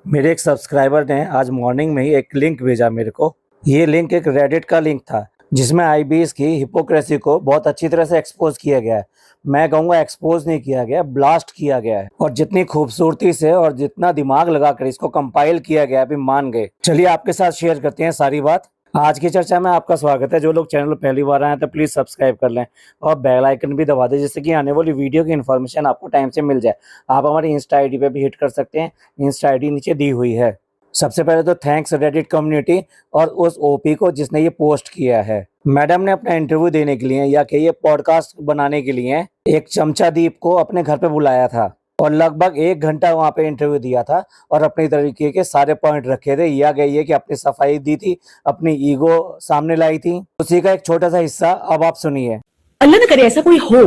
मेरे एक सब्सक्राइबर ने आज मॉर्निंग में ही एक लिंक भेजा मेरे को। ये लिंक एक रेडिट का लिंक था जिसमें आईबीएस की हिपोक्रेसी को बहुत अच्छी तरह से एक्सपोज किया गया है। मैं कहूँगा एक्सपोज नहीं किया गया, ब्लास्ट किया गया है। और जितनी खूबसूरती से और जितना दिमाग लगाकर इसको कंपाइल किया गया अभी मान गए। चलिए आपके साथ शेयर करते हैं सारी बात। आज की चर्चा में आपका स्वागत है। जो लोग चैनल पहली बार आए हैं तो प्लीज सब्सक्राइब कर लें और बेल आइकन भी दबा दें जिससे कि आने वाली वीडियो की इन्फॉर्मेशन आपको टाइम से मिल जाए। आप हमारी इंस्टा आईडी पे भी हिट कर सकते हैं। इंस्टा आईडी नीचे दी हुई है। सबसे पहले तो थैंक्स रेडिट कम्युनिटी और उस ओपी को जिसने ये पोस्ट किया है। मैडम ने अपना इंटरव्यू देने के लिए या कि ये पॉडकास्ट बनाने के लिए एक चमचादीप को अपने घर पे बुलाया था और लगभग 1 घंटा वहाँ पे इंटरव्यू दिया था और अपनी तरीके के सारे पॉइंट रखे थे। या गई है कि अपनी सफाई दी थी, अपनी ईगो सामने लाई थी। उसी का एक छोटा सा हिस्सा अब आप सुनिए। अल्लाह न करे ऐसा कोई हो,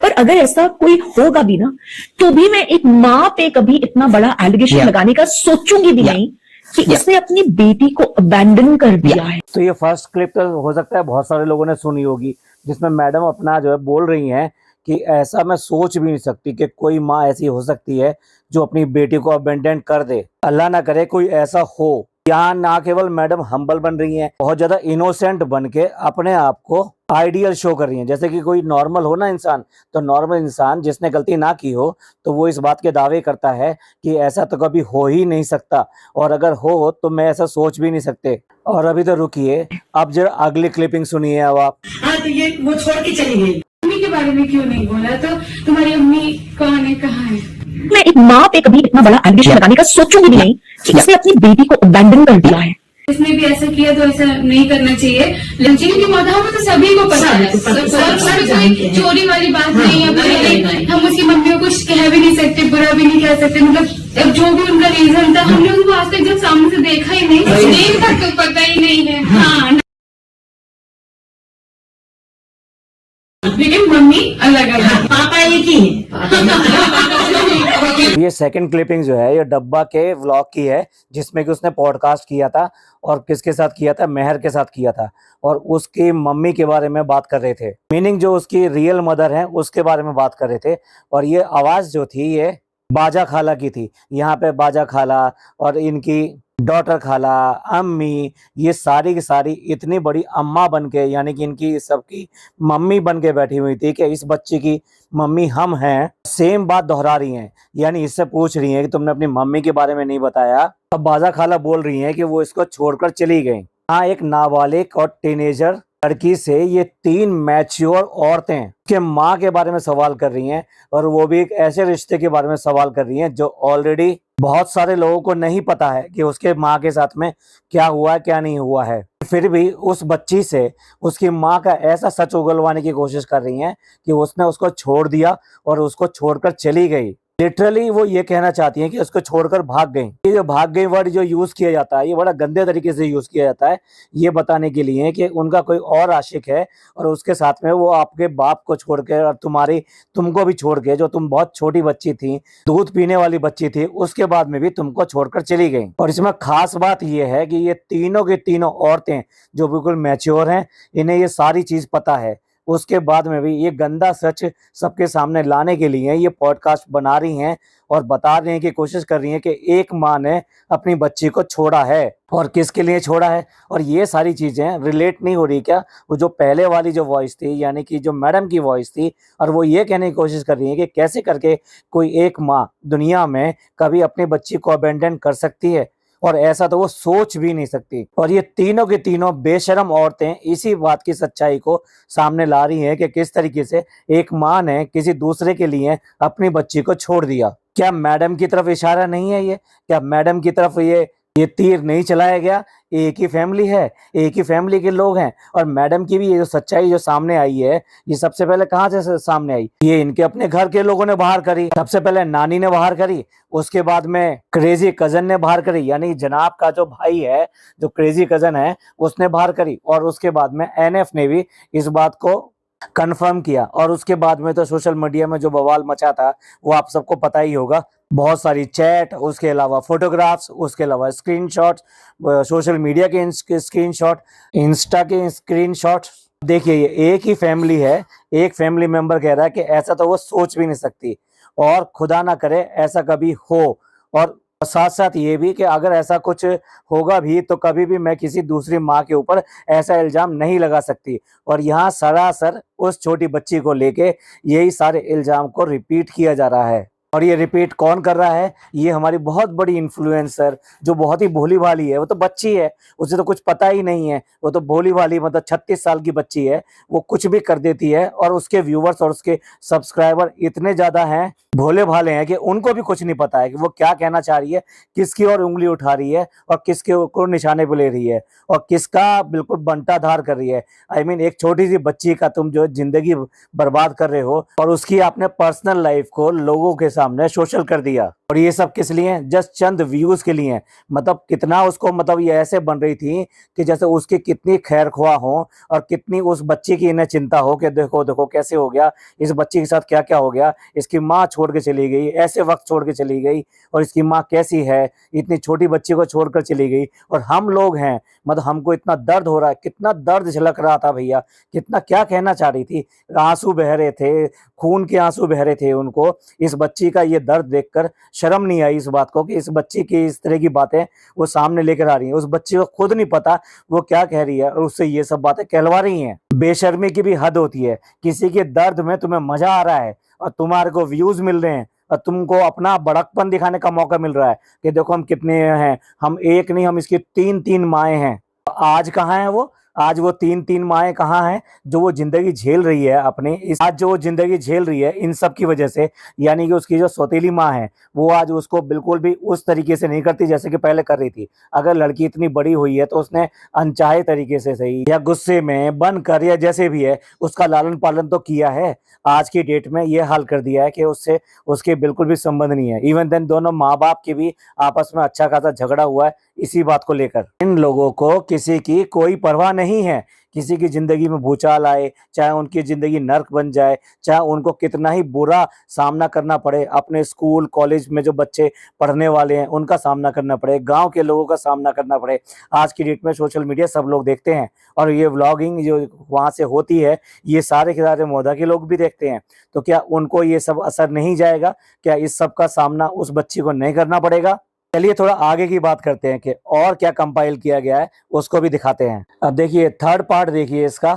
पर अगर ऐसा कोई होगा भी ना तो भी मैं एक माँ पे कभी इतना बड़ा एलिगेशन लगाने का सोचूंगी भी नहीं कि इसने अपनी बेटी को अबैंडन कर दिया है। तो ये फर्स्ट क्लिप तो हो सकता है बहुत सारे लोगों ने सुनी होगी जिसमें मैडम अपना जो है बोल रही हैं कि ऐसा मैं सोच भी नहीं सकती कि कोई माँ ऐसी हो सकती है जो अपनी बेटी को अबेंडन कर दे। अल्लाह ना करे कोई ऐसा हो। यहाँ ना केवल मैडम हम्बल बन रही हैं, बहुत ज्यादा इनोसेंट बन के अपने आप को आइडियल शो कर रही हैं। जैसे कि कोई नॉर्मल हो ना इंसान, तो नॉर्मल इंसान जिसने गलती ना की हो तो वो इस बात के दावे करता है कि ऐसा तो कभी हो ही नहीं सकता, और अगर हो तो मैं ऐसा सोच भी नहीं सकते। और अभी तो रुकिए, अब जरा अगली क्लिपिंग सुनिए अब आप। हाँ तो ये वो छोड़ के चली गई। मम्मी के बारे में क्यों नहीं बोला? तो तुम्हारी अम्मी कौन है, कहाँ है? मैं एक माँ पे कभी इतना बड़ा एलिगेशन लगाने का सोचूंगी भी नहीं कि इसने अपनी बेटी को अबैंडन कर दिया है। इसने भी ऐसा किया तो ऐसा नहीं करना चाहिए। लंचिंग की मौत में तो सभी को पता है, कोई चोरी वाली बात नहीं है। हम उसकी मम्मियों को कह भी नहीं सकते, बुरा भी नहीं कह सकते। मतलब अब जो भी उनका रीजन था, हमने उनको आज तक जब सामने से देखा ही नहीं, नेम तक तो पता ही नहीं है। हाँ लेकिन मम्मी अलग अलग, पापा एक ही है। ये सेकंड क्लिपिंग जो है ये डब्बा के व्लॉग की है जिसमें कि उसने पॉडकास्ट किया था और किसके साथ किया था, मेहर के साथ किया था। और उसकी मम्मी के बारे में बात कर रहे थे, मीनिंग जो उसकी रियल मदर है उसके बारे में बात कर रहे थे। और ये आवाज जो थी ये बाजा खाला की थी। यहाँ पे बाजा खाला और इनकी डॉटर खाला, अम्मी, ये सारी की सारी इतनी बड़ी अम्मा बन के, यानी कि इनकी सबकी मम्मी बन के बैठी हुई थी कि इस बच्चे की मम्मी हम हैं। सेम बात दोहरा रही हैं, यानी इससे पूछ रही हैं कि तुमने अपनी मम्मी के बारे में नहीं बताया। अब बाजा खाला बोल रही हैं कि वो इसको छोड़कर चली गई। हाँ, एक नाबालिग और टीनेजर लड़की से ये 3 मैच्योर औरतें के माँ के बारे में सवाल कर रही हैं, और वो भी एक ऐसे रिश्ते के बारे में सवाल कर रही हैं जो ऑलरेडी बहुत सारे लोगों को नहीं पता है कि उसके माँ के साथ में क्या हुआ है क्या नहीं हुआ है। फिर भी उस बच्ची से उसकी माँ का ऐसा सच उगलवाने की कोशिश कर रही हैं कि उसने उसको छोड़ दिया और उसको छोड़कर चली गई। लिटरली वो ये कहना चाहती हैं कि उसको छोड़कर भाग गई। ये जो भाग गई वर्ड जो यूज किया जाता है ये बड़ा गंदे तरीके से यूज किया जाता है, ये बताने के लिए कि उनका कोई और आशिक है और उसके साथ में वो आपके बाप को छोड़ के और तुमको भी छोड़ के, जो तुम बहुत छोटी बच्ची थी, दूध पीने वाली बच्ची थी, उसके बाद में भी तुमको छोड़कर चली गई। और इसमें खास बात ये है कि ये तीनों की तीनों औरतें जो बिल्कुल मैच्योर हैं, इन्हें ये सारी चीज पता है। उसके बाद में भी ये गंदा सच सबके सामने लाने के लिए ये पॉडकास्ट बना रही हैं और बता रही हैं कि कोशिश कर रही हैं कि एक माँ ने अपनी बच्ची को छोड़ा है और किसके लिए छोड़ा है। और ये सारी चीजें रिलेट नहीं हो रही क्या वो जो पहले वाली जो वॉइस थी, यानी कि जो मैडम की वॉइस थी, और वो ये कहने की कोशिश कर रही है कि कैसे करके कोई एक माँ दुनिया में कभी अपनी बच्ची को अबेंडन कर सकती है, और ऐसा तो वो सोच भी नहीं सकती। और ये तीनों की तीनों बेशरम औरतें इसी बात की सच्चाई को सामने ला रही हैं कि किस तरीके से एक माँ ने किसी दूसरे के लिए अपनी बच्ची को छोड़ दिया। क्या मैडम की तरफ इशारा नहीं है ये? क्या मैडम की तरफ ये तीर नहीं चलाया गया? एक ही फैमिली है, एक ही फैमिली के लोग हैं। और मैडम की भी ये जो सच्चाई जो सामने आई है, ये सबसे पहले कहाँ से सामने आई? ये इनके अपने घर के लोगों ने बाहर करी। सबसे पहले नानी ने बाहर करी, उसके बाद में क्रेजी कजन ने बाहर करी, यानी जनाब का जो भाई है, जो क्रेजी कजन है, उसने बाहर करी। और उसके बाद में एनएफ ने भी इस बात को कंफर्म किया। और उसके बाद में तो सोशल मीडिया में जो बवाल मचा था वो आप सबको पता ही होगा। बहुत सारी चैट, उसके अलावा फोटोग्राफ्स, उसके अलावा स्क्रीनशॉट, सोशल मीडिया के स्क्रीनशॉट, इंस्टा के स्क्रीनशॉट। देखिए ये एक ही फैमिली है, एक फैमिली मेंबर कह रहा है कि ऐसा तो वो सोच भी नहीं सकती और खुदा ना करे ऐसा कभी हो। और और साथ साथ ये भी कि अगर ऐसा कुछ होगा भी तो कभी भी मैं किसी दूसरी माँ के ऊपर ऐसा इल्जाम नहीं लगा सकती। और यहाँ सरासर उस छोटी बच्ची को लेके यही सारे इल्जाम को रिपीट किया जा रहा है। और ये रिपीट कौन कर रहा है? ये हमारी बहुत बड़ी इन्फ्लुएंसर जो बहुत ही भोली भाली है। वो तो बच्ची है, उसे तो कुछ पता ही नहीं है। वो तो भोली भाली मतलब 36 साल की बच्ची है, वो कुछ भी कर देती है। और उसके व्यूवर्स और उसके सब्सक्राइबर इतने ज्यादा हैं, भोले भाले हैं कि उनको भी कुछ नहीं पता है कि वो क्या कहना चाह रही है, किसकी ओर उंगली उठा रही है और किसके को निशाने पे ले रही है और किसका बिल्कुल बंटाधार कर रही है। आई मीन एक छोटी सी बच्ची का तुम जो जिंदगी बर्बाद कर रहे हो और उसकी आपने पर्सनल लाइफ को लोगों के सामने सोशल कर दिया। और ये सब किस लिए? जस्ट चंद व्यूज के लिए। मतलब कितना उसको मतलब ये ऐसे बन रही थी कि जैसे उसकी कितनी खैर ख्वाह हो और कितनी उस बच्ची की इन्हें चिंता हो कि देखो देखो कैसे हो गया, इस बच्ची के साथ क्या क्या हो गया, इसकी माँ छोड़ के चली गई, ऐसे वक्त छोड़ के चली गई और इसकी माँ कैसी है, इतनी छोटी बच्ची को छोड़कर चली गई। और हम लोग हैं, मतलब हमको इतना दर्द हो रहा है, कितना दर्द झलक रहा था भैया, कितना क्या कहना चाह रही थी। आंसू बह रहे थे, खून के आंसू बह रहे थे उनको इस बच्ची का ये दर्द देखकर। शर्म नहीं आई इस बात को कि इस बच्ची की इस तरह की बातें वो सामने लेकर आ रही हैं। उस बच्ची को खुद नहीं पता वो क्या कह रही है और उससे ये सब बातें कहलवा रही हैं। बेशर्मी की भी हद होती है। किसी के दर्द में तुम्हें मजा आ रहा है और तुम्हारे को व्यूज मिल रहे हैं और तुमको अपना बड़कपन दिखाने का मौका मिल रहा है कि देखो हम कितने हैं, हम एक नहीं हम इसकी 3-3 माएँ हैं। आज कहाँ है वो? आज वो 3-3 माएँ कहाँ हैं जो वो जिंदगी झेल रही है अपनी आज जो वो जिंदगी झेल रही है इन सब की वजह से। यानी कि उसकी जो सौतेली माँ है वो आज उसको बिल्कुल भी उस तरीके से नहीं करती जैसे कि पहले कर रही थी। अगर लड़की इतनी बड़ी हुई है तो उसने अनचाहे तरीके से सही या गुस्से में बनकर या जैसे भी है उसका लालन पालन तो किया है। आज की डेट में ये हाल कर दिया है कि उससे उसके बिल्कुल भी संबंध नहीं है। इवन देन दोनों माँ बाप के भी आपस में अच्छा खासा झगड़ा हुआ है इसी बात को लेकर। इन लोगों को किसी की कोई परवाह नहीं है। किसी की जिंदगी में भूचाल आए, चाहे उनकी जिंदगी नर्क बन जाए, चाहे उनको कितना ही बुरा सामना करना पड़े, अपने स्कूल कॉलेज में जो बच्चे पढ़ने वाले हैं उनका सामना करना पड़े, गांव के लोगों का सामना करना पड़े। आज की डेट में सोशल मीडिया सब लोग देखते हैं और ये व्लॉगिंग जो वहां से होती है ये सारे के सारे मोदा के लोग भी देखते हैं। तो क्या उनको ये सब असर नहीं जाएगा? क्या इस सब का सामना उस बच्ची को नहीं करना पड़ेगा? चलिए थोड़ा आगे की बात करते हैं कि और क्या कंपाइल किया गया है उसको भी दिखाते हैं। अब देखिए थर्ड पार्ट देखिए इसका।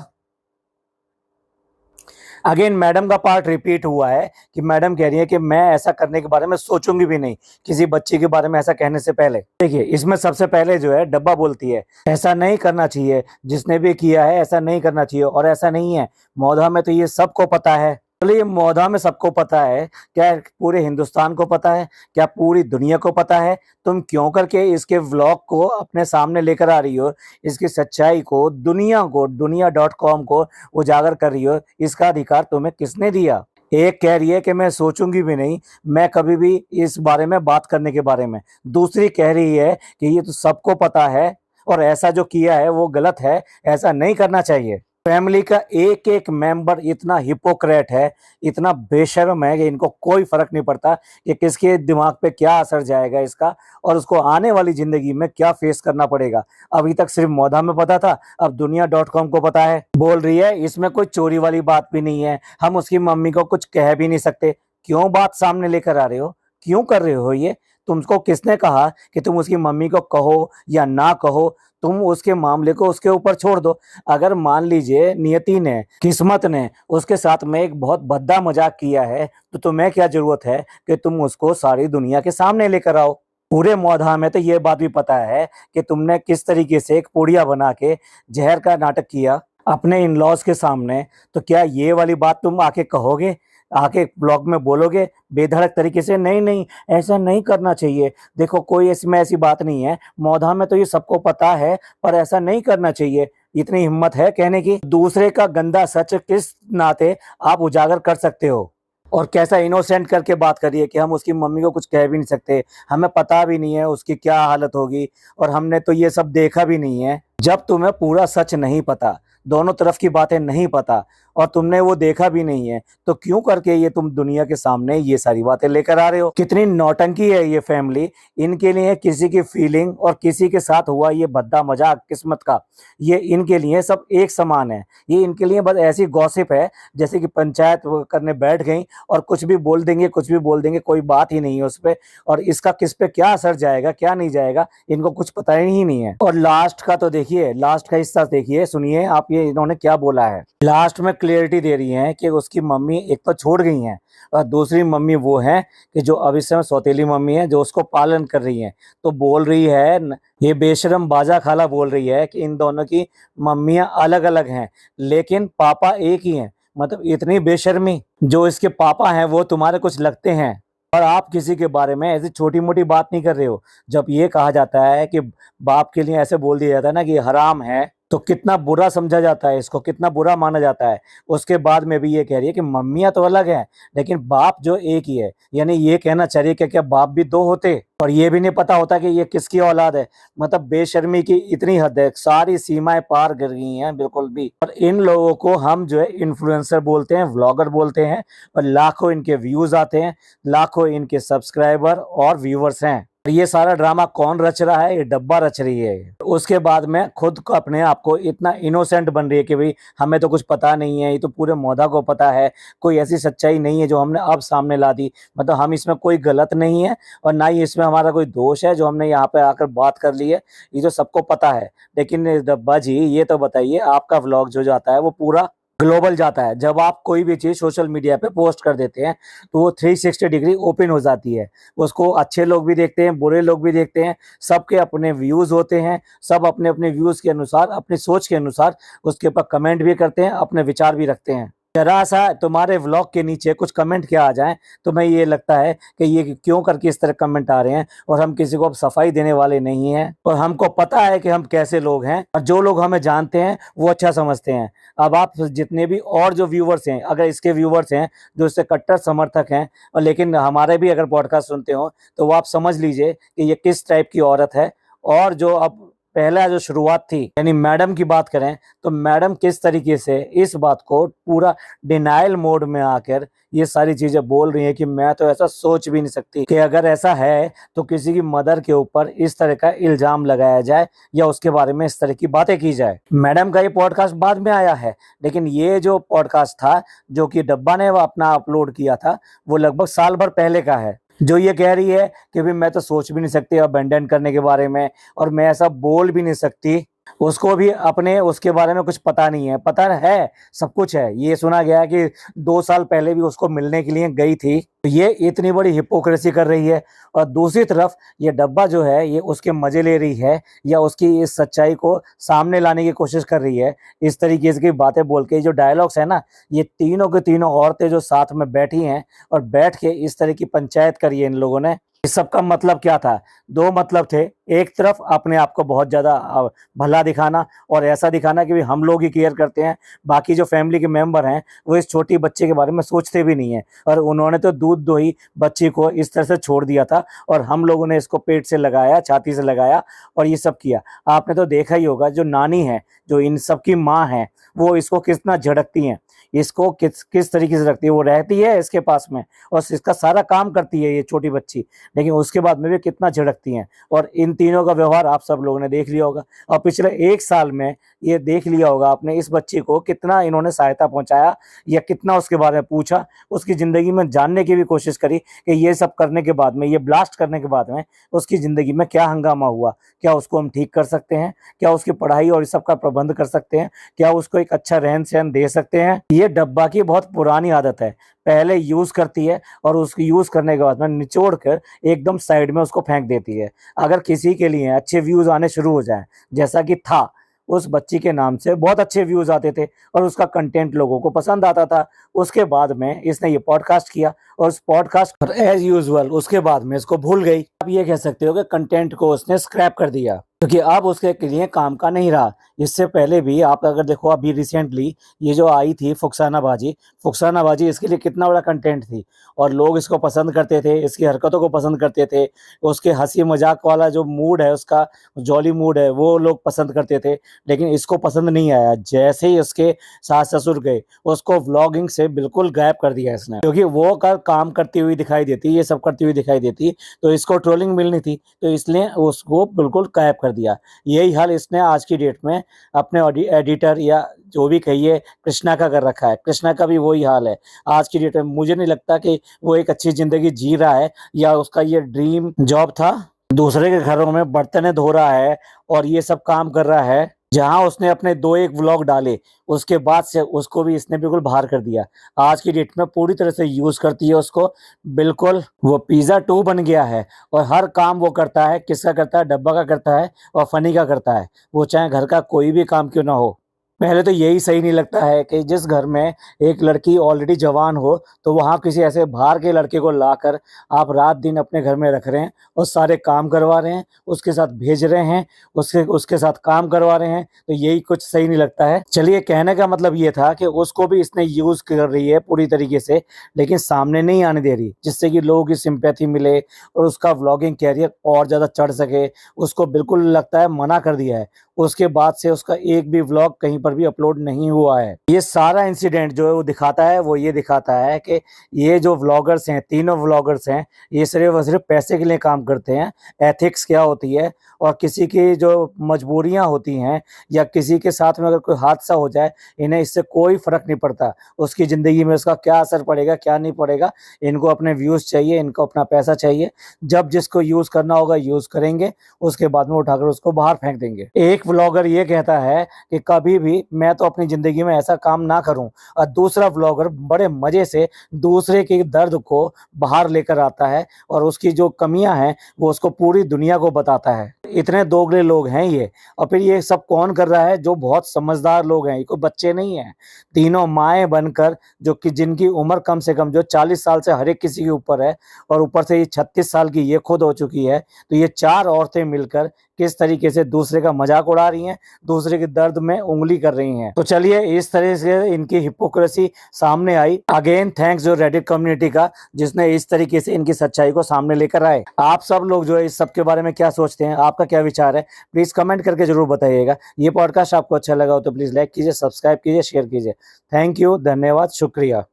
अगेन मैडम का पार्ट रिपीट हुआ है कि मैडम कह रही है कि मैं ऐसा करने के बारे में सोचूंगी भी नहीं किसी बच्ची के बारे में ऐसा कहने से पहले। देखिए इसमें सबसे पहले जो है डब्बा बोलती है ऐसा नहीं करना चाहिए, जिसने भी किया है ऐसा नहीं करना चाहिए और ऐसा नहीं है। मौधा में तो ये सबको पता है। चलिए ये मौधा में सबको पता है, क्या पूरे हिंदुस्तान को पता है? क्या पूरी दुनिया को पता है? तुम क्यों करके इसके व्लॉग को अपने सामने लेकर आ रही हो? इसकी सच्चाई को दुनिया.com को उजागर कर रही हो? इसका अधिकार तुम्हें किसने दिया? एक कह रही है कि मैं सोचूंगी भी नहीं मैं कभी भी इस बारे में बात करने के बारे में, दूसरी कह रही है कि ये तो सबको पता है और ऐसा जो किया है वो गलत है, ऐसा नहीं करना चाहिए। फैमिली का एक एक मेंबर इतना हिपोक्रेट है, इतना बेशर्म है कि इनको कोई फर्क नहीं पड़ता कि किसके दिमाग पे क्या असर जाएगा इसका और उसको आने वाली जिंदगी में क्या फेस करना पड़ेगा। अभी तक सिर्फ मौधा में पता था, अब दुनिया.com को पता है। बोल रही है इसमें कोई चोरी वाली बात भी नहीं है, हम उसकी मम्मी को कुछ कह भी नहीं सकते। क्यों बात सामने लेकर आ रहे हो? क्यों कर रहे हो ये? तुमको किसने कहा कि तुम उसकी मम्मी को कहो या ना कहो? तुम उसके मामले को उसके ऊपर छोड़ दो। अगर मान लीजिए नियति ने, किस्मत ने उसके साथ में एक बहुत भद्दा मजाक किया है तो तुम्हें क्या जरूरत है कि तुम उसको सारी दुनिया के सामने लेकर आओ? पूरे मौधा में तो ये बात भी पता है कि तुमने किस तरीके से एक पुड़िया बना के जहर का नाटक किया अपने इन लॉज के सामने। तो क्या ये वाली बात तुम आके कहोगे, आके ब्लॉग में बोलोगे बेधड़क तरीके से? नहीं नहीं ऐसा नहीं करना चाहिए, देखो कोई इसमें ऐसी बात नहीं है, मौधा में तो ये सबको पता है पर ऐसा नहीं करना चाहिए। इतनी हिम्मत है कहने की? दूसरे का गंदा सच किस नाते आप उजागर कर सकते हो? और कैसा इनोसेंट करके बात करिए कि हम उसकी मम्मी को कुछ कह भी नहीं सकते, हमें पता भी नहीं है उसकी क्या हालत होगी और हमने तो ये सब देखा भी नहीं है। जब तुम्हें पूरा सच नहीं पता, दोनों तरफ की बातें नहीं पता और तुमने वो देखा भी नहीं है, तो क्यों करके ये तुम दुनिया के सामने ये सारी बातें लेकर आ रहे हो? कितनी नौटंकी है ये फैमिली। इनके लिए किसी की फीलिंग और किसी के साथ हुआ ये भद्दा मजाक किस्मत का, ये इनके लिए सब एक समान है। ये इनके लिए बस ऐसी गॉसिप है जैसे कि पंचायत करने बैठ गई और कुछ भी बोल देंगे, कुछ भी बोल देंगे, कोई बात ही नहीं है उस पर। और इसका किस पे क्या असर जाएगा क्या नहीं जाएगा इनको कुछ पता ही नहीं है। और लास्ट का तो देखिए, लास्ट का हिस्सा देखिए, सुनिए आप ये इन्होंने क्या बोला है। लास्ट में क्लियरिटी दे रही है कि उसकी मम्मी एक तो छोड़ गई हैं और दूसरी मम्मी वो है कि जो अब इस समय सौतेली मम्मी है जो उसको पालन कर रही है। तो बोल रही है, ये बेशरम बाजा खाला बोल रही है कि इन दोनों की मम्मियां अलग अलग हैं लेकिन पापा एक ही हैं। मतलब इतनी बेशर्मी, जो इसके पापा हैं वो तुम्हारे कुछ लगते हैं और आप किसी के बारे में ऐसी छोटी मोटी बात नहीं कर रहे हो। जब ये कहा जाता है कि बाप के लिए ऐसे बोल दिया जाता है ना कि हराम है, तो कितना बुरा समझा जाता है, इसको कितना बुरा माना जाता है। उसके बाद में भी ये कह रही है कि मम्मियां तो अलग हैं लेकिन बाप जो एक ही है। यानी ये कहना चाहिए कि क्या बाप भी दो होते, और ये भी नहीं पता होता कि ये किसकी औलाद है। मतलब बेशर्मी की इतनी हद है, सारी सीमाएं पार कर गई हैं बिल्कुल भी। और इन लोगों को हम जो है इन्फ्लुएंसर बोलते हैं, व्लॉगर बोलते हैं, और लाखों इनके व्यूज आते हैं, लाखों इनके सब्सक्राइबर और व्यूवर्स हैं। ये सारा ड्रामा कौन रच रहा है? ये डब्बा रच रही है। उसके बाद में खुद को अपने आप को इतना इनोसेंट बन रही है कि भाई हमें तो कुछ पता नहीं है, ये तो पूरे मौदा को पता है, कोई ऐसी सच्चाई नहीं है जो हमने अब सामने ला दी। मतलब हम इसमें कोई गलत नहीं है और ना ही इसमें हमारा कोई दोष है जो हमने यहाँ पे आकर बात कर ली है, ये तो सबको पता है। लेकिन डब्बा जी ये तो बताइए, आपका व्लॉग जो जाता है वो पूरा ग्लोबल जाता है। जब आप कोई भी चीज़ सोशल मीडिया पे पोस्ट कर देते हैं तो वो 360 डिग्री ओपन हो जाती है। उसको अच्छे लोग भी देखते हैं, बुरे लोग भी देखते हैं, सबके अपने व्यूज़ होते हैं, सब अपने अपने व्यूज़ के अनुसार, अपनी सोच के अनुसार उसके ऊपर कमेंट भी करते हैं, अपने विचार भी रखते हैं। जरा सा तुम्हारे व्लॉग के नीचे कुछ कमेंट क्या आ जाए तो मैं ये लगता है कि ये क्यों करके इस तरह कमेंट आ रहे हैं, और हम किसी को अब सफाई देने वाले नहीं हैं। और हमको पता है कि हम कैसे लोग हैं, और जो लोग हमें जानते हैं वो अच्छा समझते हैं। अब आप जितने भी और जो व्यूवर्स हैं, अगर इसके व्यूवर्स हैं जो इससे कट्टर समर्थक हैं और लेकिन हमारे भी अगर पॉडकास्ट सुनते हो, तो वो आप समझ लीजिए कि ये किस टाइप की औरत है। और जो अब पहला जो शुरुआत थी, यानी मैडम की बात करें तो मैडम किस तरीके से इस बात को पूरा डिनायल मोड में आकर ये सारी चीजें बोल रही है कि मैं तो ऐसा सोच भी नहीं सकती कि अगर ऐसा है तो किसी की मदर के ऊपर इस तरह का इल्जाम लगाया जाए या उसके बारे में इस तरह की बातें की जाए। मैडम का ये पॉडकास्ट बाद में आया है, लेकिन ये जो पॉडकास्ट था जो कि डब्बा ने वो अपना अपलोड किया था, वो लगभग साल भर पहले का है। जो ये कह रही है कि भाई मैं तो सोच भी नहीं सकती अबेंडन करने के बारे में, और मैं ऐसा बोल भी नहीं सकती, उसको भी अपने उसके बारे में कुछ पता नहीं है। पता है, सब कुछ है। ये सुना गया है कि 2 साल पहले भी उसको मिलने के लिए गई थी। तो ये इतनी बड़ी हिपोक्रेसी कर रही है। और दूसरी तरफ ये डब्बा जो है ये उसके मजे ले रही है या उसकी इस सच्चाई को सामने लाने की कोशिश कर रही है इस तरीके की बातें बोल के। जो डायलॉग्स है ना, ये तीनों के तीनों औरतें जो साथ में बैठी हैं और बैठ के इस तरह की पंचायत करी है इन लोगों ने। इस सब का मतलब क्या था? 2 मतलब थे। एक तरफ अपने आप को बहुत ज्यादा भला दिखाना और ऐसा दिखाना कि भी हम लोग ही केयर करते हैं, बाकी जो फैमिली के मेंबर हैं वो इस छोटी बच्चे के बारे में सोचते भी नहीं है। और उन्होंने तो दूध दो ही बच्ची को इस तरह से छोड़ दिया था और हम लोगों ने इसको पेट से लगाया, छाती से लगाया और ये सब किया। आपने तो देखा ही होगा जो नानी है, जो इन सब की माँ है, वो इसको कितना झड़कती हैं, इसको किस तरीके से रखती है। वो रहती है इसके पास में और इसका सारा काम करती है ये छोटी बच्ची, लेकिन उसके बाद में भी कितना झड़कती हैं। और इन तीनों का व्यवहार आप सब लोगों ने देख लिया होगा और पिछले 1 साल में ये देख लिया होगा आपने इस बच्ची को कितना इन्होंने सहायता पहुंचाया या कितना उसके बारे में पूछा, उसकी ज़िंदगी में जानने की भी कोशिश करी कि ये सब करने के बाद में, ये ब्लास्ट करने के बाद में उसकी ज़िंदगी में क्या हंगामा हुआ, क्या उसको हम ठीक कर सकते हैं, क्या उसकी पढ़ाई और इस सब का प्रबंध कर सकते हैं, क्या उसको एक अच्छा रहन सहन दे सकते हैं। ये डब्बा की बहुत पुरानी आदत है, पहले यूज करती है और उसको यूज करने के बाद में निचोड़ कर एकदम साइड में उसको फेंक देती है। अगर किसी के लिए अच्छे व्यूज आने शुरू हो जाए, जैसा कि था, उस बच्ची के नाम से बहुत अच्छे व्यूज आते थे और उसका कंटेंट लोगों को पसंद आता था, उसके बाद में इसने ये पॉडकास्ट किया और उस पॉडकास्ट एज यूजुअल उसके बाद में इसको भूल गई। आप ये कह सकते हो कि कंटेंट को उसने स्क्रैप कर दिया, क्योंकि अब उसके लिए काम का नहीं रहा। इससे पहले भी आप अगर देखो, अभी रिसेंटली ये जो आई थी फुकसानाबाजी इसके लिए कितना बड़ा कंटेंट थी और लोग इसको पसंद करते थे, इसकी हरकतों को पसंद करते थे, उसके हंसी मजाक वाला जो मूड है, उसका जॉली मूड है, वो लोग पसंद करते थे। लेकिन इसको पसंद नहीं आया। जैसे ही उसके सास ससुर गए, उसको व्लॉगिंग से बिल्कुल गायब कर दिया इसने, क्योंकि वो काम करती हुई दिखाई देती, ये सब करती हुई दिखाई देती तो इसको ट्रोलिंग मिलनी थी, तो इसलिए उसको बिल्कुल गायब कर दिया। यही हाल इसने आज की डेट में अपने एडिटर या जो भी कहिए कृष्णा का कर रखा है। कृष्णा का भी वही हाल है आज की डेट में। मुझे नहीं लगता कि वो एक अच्छी जिंदगी जी रहा है या उसका ये ड्रीम जॉब था। दूसरे के घरों में बर्तन धो रहा है और ये सब काम कर रहा है। जहां उसने अपने 2-1 व्लॉग डाले, उसके बाद से उसको भी इसने बिल्कुल बाहर कर दिया। आज की डेट में पूरी तरह से यूज करती है उसको, बिल्कुल वो पिज्जा 2 बन गया है और हर काम वो करता है। किसका करता है? डब्बा का करता है और फनी का करता है, वो चाहे घर का कोई भी काम क्यों ना हो। पहले तो यही सही नहीं लगता है कि जिस घर में एक लड़की ऑलरेडी जवान हो, तो वहाँ किसी ऐसे बाहर के लड़के को लाकर आप रात दिन अपने घर में रख रहे हैं और सारे काम करवा रहे हैं, उसके साथ भेज रहे हैं, उसके उसके साथ काम करवा रहे हैं, तो यही कुछ सही नहीं लगता है। चलिए, कहने का मतलब ये था कि उसको भी इसने यूज कर रही है पूरी तरीके से, लेकिन सामने नहीं आने दे रही, जिससे कि लोगों की सिंपैथी मिले और उसका व्लॉगिंग कैरियर और ज्यादा चढ़ सके। उसको बिल्कुल लगता है मना कर दिया है। उसके बाद से उसका एक भी व्लॉग कहीं पर भी अपलोड नहीं हुआ है। ये सारा इंसिडेंट जो है वो दिखाता है, वो ये दिखाता है कि ये जो व्लॉगर्स हैं, तीनों व्लॉगर्स हैं, ये सिर्फ और सिर्फ पैसे के लिए काम करते हैं। एथिक्स क्या होती है और किसी की जो मजबूरियां होती हैं या किसी के साथ में अगर कोई हादसा हो जाए, इन्हें इससे कोई फर्क नहीं पड़ता। उसकी जिंदगी में उसका क्या असर पड़ेगा क्या नहीं पड़ेगा, इनको अपने व्यूज चाहिए, इनको अपना पैसा चाहिए। जब जिसको यूज करना होगा यूज करेंगे, उसके बाद में उठाकर उसको बाहर फेंक देंगे। एक व्लॉगर ये कहता है कि कभी भी मैं तो अपनी जिंदगी में ऐसा काम ना करूं, और दूसरा व्लॉगर बड़े मजे से दूसरे के दर्द को बाहर लेकर आता है और उसकी जो कमियां हैं वो उसको पूरी दुनिया को बताता है। इतने दोगले लोग हैं ये। और फिर ये सब कौन कर रहा है? जो बहुत समझदार लोग हैं, ये कोई बच्चे नहीं हैं। तीनों माएं बनकर, जो कि जिनकी उम्र कम से कम जो 40 साल से हर एक किसी के ऊपर है, और ऊपर से ये 36 साल की ये खुद हो चुकी है, तो ये 4 औरतें मिलकर किस तरीके से दूसरे का मजाक उड़ा रही हैं, दूसरे के दर्द में उंगली कर रही हैं। तो चलिए, इस तरह से इनकी हिपोक्रेसी सामने आई। अगेन थैंक्स जो रेडिट कम्युनिटी का, जिसने इस तरीके से इनकी सच्चाई को सामने लेकर आए। आप सब लोग जो है इस सब के बारे में क्या सोचते हैं, आपका क्या विचार है, प्लीज कमेंट करके जरूर बताइएगा। ये पॉडकास्ट आपको अच्छा लगा हो तो प्लीज लाइक कीजिए, सब्सक्राइब कीजिए, शेयर कीजिए। थैंक यू, धन्यवाद, शुक्रिया।